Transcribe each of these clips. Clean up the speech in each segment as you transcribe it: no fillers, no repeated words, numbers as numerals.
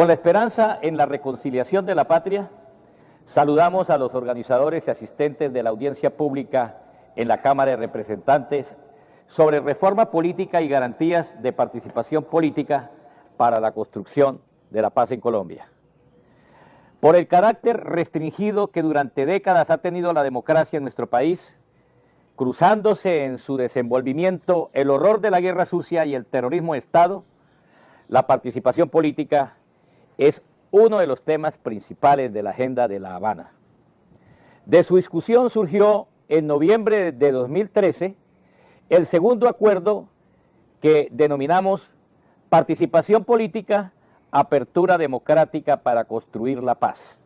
Con la esperanza en la reconciliación de la patria, saludamos a los organizadores y asistentes de la audiencia pública en la Cámara de Representantes sobre reforma política y garantías de participación política para la construcción de la paz en Colombia. Por el carácter restringido que durante décadas ha tenido la democracia en nuestro país, cruzándose en su desenvolvimiento el horror de la guerra sucia y el terrorismo de Estado, la participación política es uno de los temas principales de la agenda de La Habana. De su discusión surgió en noviembre de 2013 el segundo acuerdo que denominamos Participación Política, Apertura Democrática para Construir la Paz.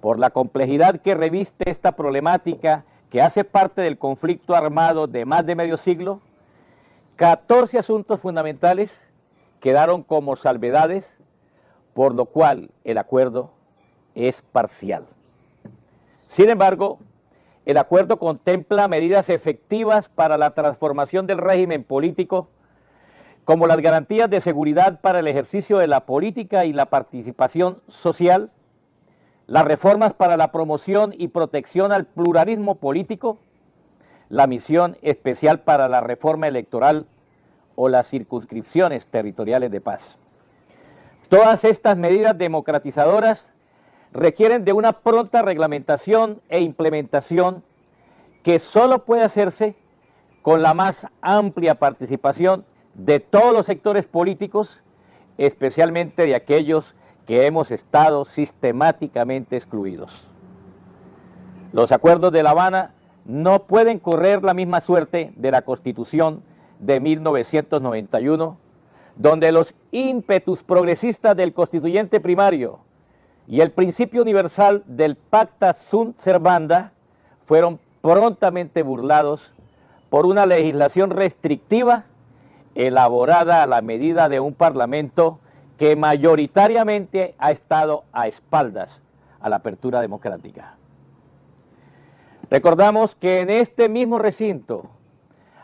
Por la complejidad que reviste esta problemática que hace parte del conflicto armado de más de medio siglo, 14 asuntos fundamentales quedaron como salvedades, por lo cual el acuerdo es parcial. Sin embargo, el acuerdo contempla medidas efectivas para la transformación del régimen político, como las garantías de seguridad para el ejercicio de la política y la participación social, las reformas para la promoción y protección al pluralismo político, la misión especial para la reforma electoral o las circunscripciones territoriales de paz. Todas estas medidas democratizadoras requieren de una pronta reglamentación e implementación que solo puede hacerse con la más amplia participación de todos los sectores políticos, especialmente de aquellos que hemos estado sistemáticamente excluidos. Los acuerdos de La Habana no pueden correr la misma suerte de la Constitución de 1991, donde los ímpetus progresistas del constituyente primario y el principio universal del Pacta Sunt Servanda fueron prontamente burlados por una legislación restrictiva elaborada a la medida de un parlamento que mayoritariamente ha estado a espaldas a la apertura democrática. Recordamos que en este mismo recinto,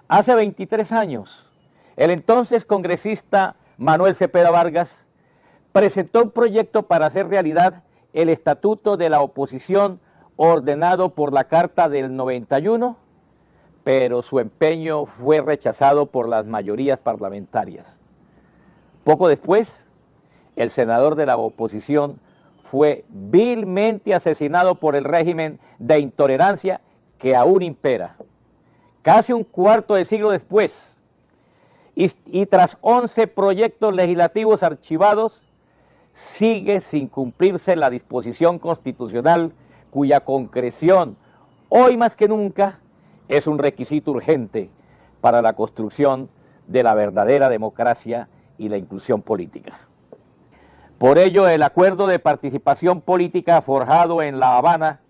hace 23 años, el entonces congresista Manuel Cepeda Vargas presentó un proyecto para hacer realidad el Estatuto de la Oposición ordenado por la Carta del 91, pero su empeño fue rechazado por las mayorías parlamentarias. Poco después, el senador de la oposición fue vilmente asesinado por el régimen de intolerancia que aún impera. Casi un cuarto de siglo después, y tras 11 proyectos legislativos archivados, sigue sin cumplirse la disposición constitucional cuya concreción, hoy más que nunca, es un requisito urgente para la construcción de la verdadera democracia y la inclusión política. Por ello, el acuerdo de participación política forjado en La Habana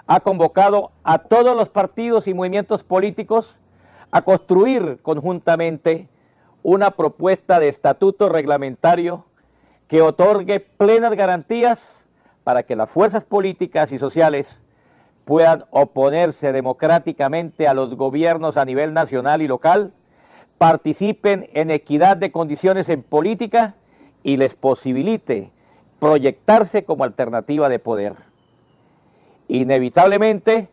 ha convocado a todos los partidos y movimientos políticos a construir conjuntamente una propuesta de estatuto reglamentario que otorgue plenas garantías para que las fuerzas políticas y sociales puedan oponerse democráticamente a los gobiernos a nivel nacional y local, participen en equidad de condiciones en política y les posibilite proyectarse como alternativa de poder. Inevitablemente,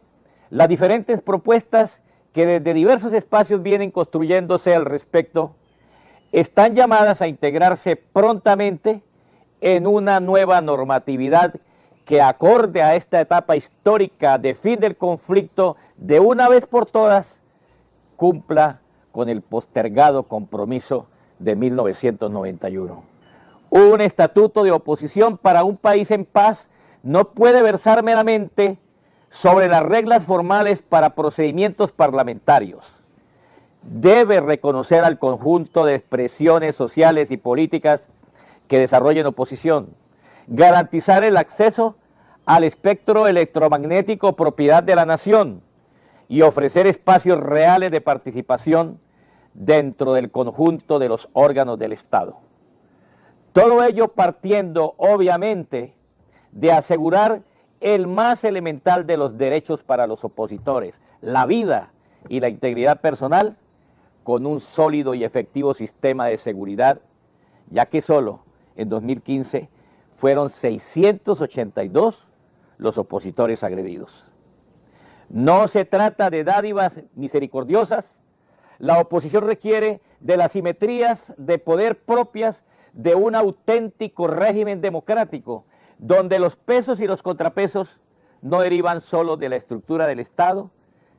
las diferentes propuestas que desde diversos espacios vienen construyéndose al respecto están llamadas a integrarse prontamente en una nueva normatividad que, acorde a esta etapa histórica de fin del conflicto, de una vez por todas, cumpla con el postergado compromiso de 1991. Un estatuto de oposición para un país en paz no puede versar meramente sobre las reglas formales para procedimientos parlamentarios. Debe reconocer al conjunto de expresiones sociales y políticas que desarrollen oposición, garantizar el acceso al espectro electromagnético propiedad de la nación y ofrecer espacios reales de participación dentro del conjunto de los órganos del Estado. Todo ello partiendo, obviamente, de asegurar el más elemental de los derechos para los opositores, la vida y la integridad personal, con un sólido y efectivo sistema de seguridad, ya que solo en 2015, fueron 682 los opositores agredidos. No se trata de dádivas misericordiosas. La oposición requiere de las simetrías de poder propias de un auténtico régimen democrático, donde los pesos y los contrapesos no derivan solo de la estructura del Estado,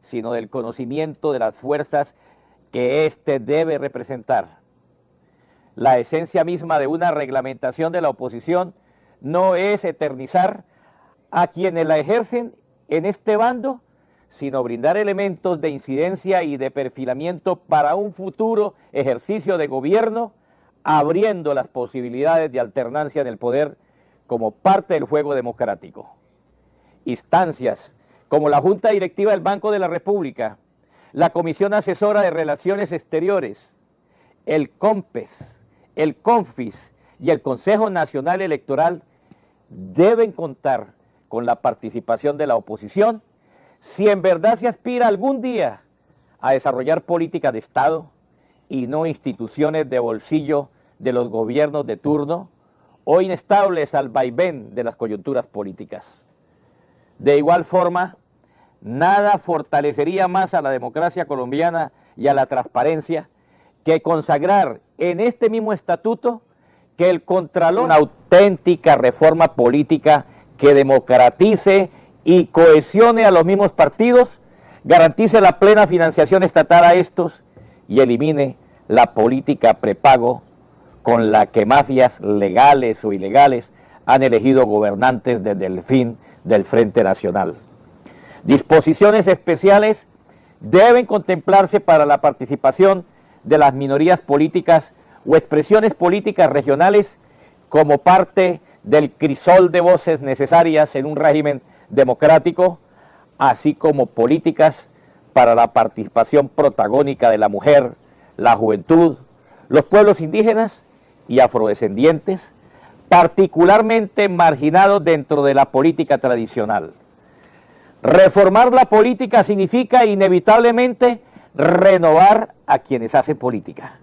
sino del conocimiento de las fuerzas que éste debe representar. La esencia misma de una reglamentación de la oposición no es eternizar a quienes la ejercen en este bando, sino brindar elementos de incidencia y de perfilamiento para un futuro ejercicio de gobierno, abriendo las posibilidades de alternancia en el poder como parte del juego democrático. Instancias como la Junta Directiva del Banco de la República, la Comisión Asesora de Relaciones Exteriores, el COMPES, el CONFIS y el Consejo Nacional Electoral deben contar con la participación de la oposición si en verdad se aspira algún día a desarrollar políticas de Estado y no instituciones de bolsillo de los gobiernos de turno o inestables al vaivén de las coyunturas políticas. De igual forma, nada fortalecería más a la democracia colombiana y a la transparencia que consagrar en este mismo estatuto que el Contralor, una auténtica reforma política que democratice y cohesione a los mismos partidos, garantice la plena financiación estatal a estos y elimine la política prepago con la que mafias legales o ilegales han elegido gobernantes desde el fin del Frente Nacional. Disposiciones especiales deben contemplarse para la participación de las minorías políticas o expresiones políticas regionales como parte del crisol de voces necesarias en un régimen democrático, así como políticas para la participación protagónica de la mujer, la juventud, los pueblos indígenas y afrodescendientes, particularmente marginados dentro de la política tradicional. Reformar la política significa inevitablemente renovar a quienes hacen política.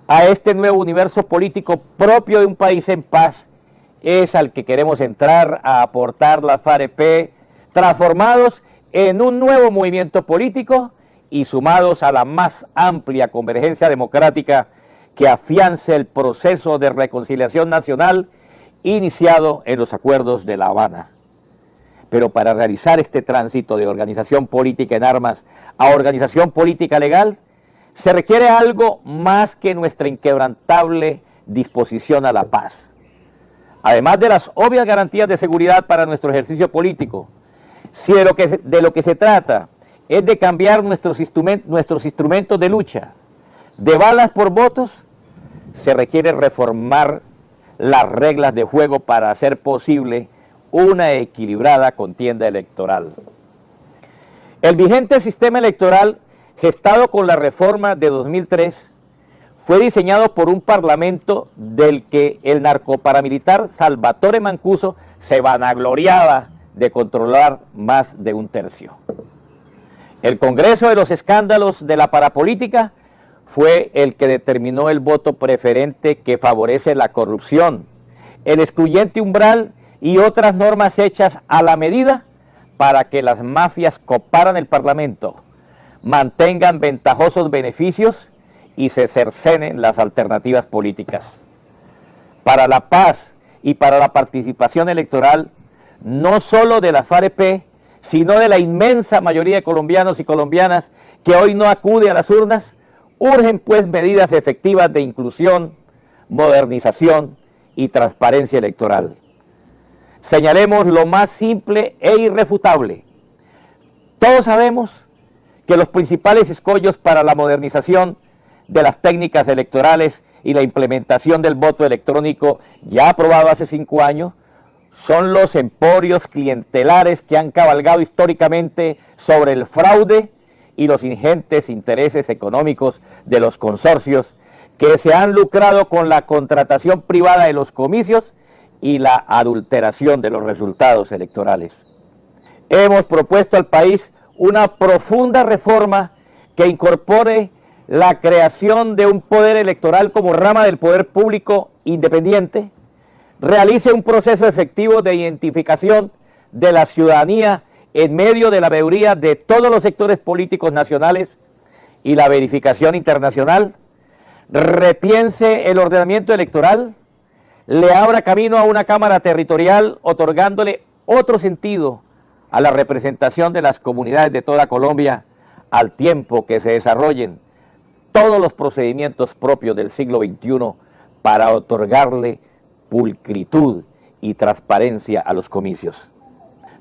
A este nuevo universo político propio de un país en paz es al que queremos entrar a aportar las FAREP, transformados en un nuevo movimiento político y sumados a la más amplia convergencia democrática que afiance el proceso de reconciliación nacional iniciado en los acuerdos de La Habana. Pero para realizar este tránsito de organización política en armas a organización política legal, se requiere algo más que nuestra inquebrantable disposición a la paz. Además de las obvias garantías de seguridad para nuestro ejercicio político, si de lo que se trata es de cambiar nuestros instrumentos de lucha, de balas por votos, se requiere reformar las reglas de juego para hacer posible una equilibrada contienda electoral. El vigente sistema electoral, gestado con la reforma de 2003, fue diseñado por un parlamento del que el narcoparamilitar Salvatore Mancuso se vanagloriaba de controlar más de un tercio. El Congreso de los escándalos de la parapolítica fue el que determinó el voto preferente que favorece la corrupción, el excluyente umbral y otras normas hechas a la medida para que las mafias coparan el Parlamento, mantengan ventajosos beneficios y se cercenen las alternativas políticas. Para la paz y para la participación electoral, no solo de la FAREP, sino de la inmensa mayoría de colombianos y colombianas que hoy no acude a las urnas, urgen pues medidas efectivas de inclusión, modernización y transparencia electoral. Señalemos lo más simple e irrefutable. Todos sabemos que los principales escollos para la modernización de las técnicas electorales y la implementación del voto electrónico ya aprobado hace 5 años son los emporios clientelares que han cabalgado históricamente sobre el fraude y los ingentes intereses económicos de los consorcios que se han lucrado con la contratación privada de los comicios y la adulteración de los resultados electorales. Hemos propuesto al país una profunda reforma que incorpore la creación de un poder electoral como rama del poder público independiente, realice un proceso efectivo de identificación de la ciudadanía en medio de la mayoría de todos los sectores políticos nacionales y la verificación internacional, repiense el ordenamiento electoral, le abra camino a una Cámara Territorial otorgándole otro sentido a la representación de las comunidades de toda Colombia al tiempo que se desarrollen todos los procedimientos propios del siglo XXI para otorgarle pulcritud y transparencia a los comicios.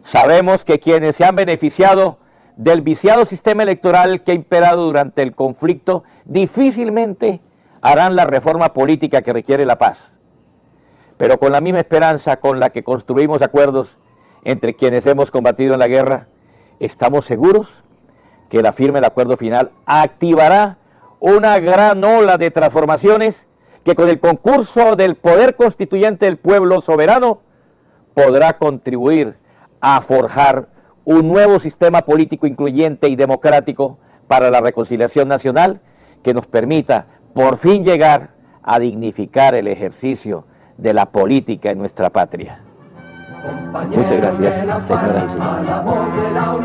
Sabemos que quienes se han beneficiado del viciado sistema electoral que ha imperado durante el conflicto difícilmente harán la reforma política que requiere la paz. Pero con la misma esperanza con la que construimos acuerdos entre quienes hemos combatido en la guerra, estamos seguros que la firma del acuerdo final activará una gran ola de transformaciones que con el concurso del poder constituyente del pueblo soberano podrá contribuir a forjar un nuevo sistema político incluyente y democrático para la reconciliación nacional que nos permita por fin llegar a dignificar el ejercicio de la política en nuestra patria. Muchas gracias, señoras y señores.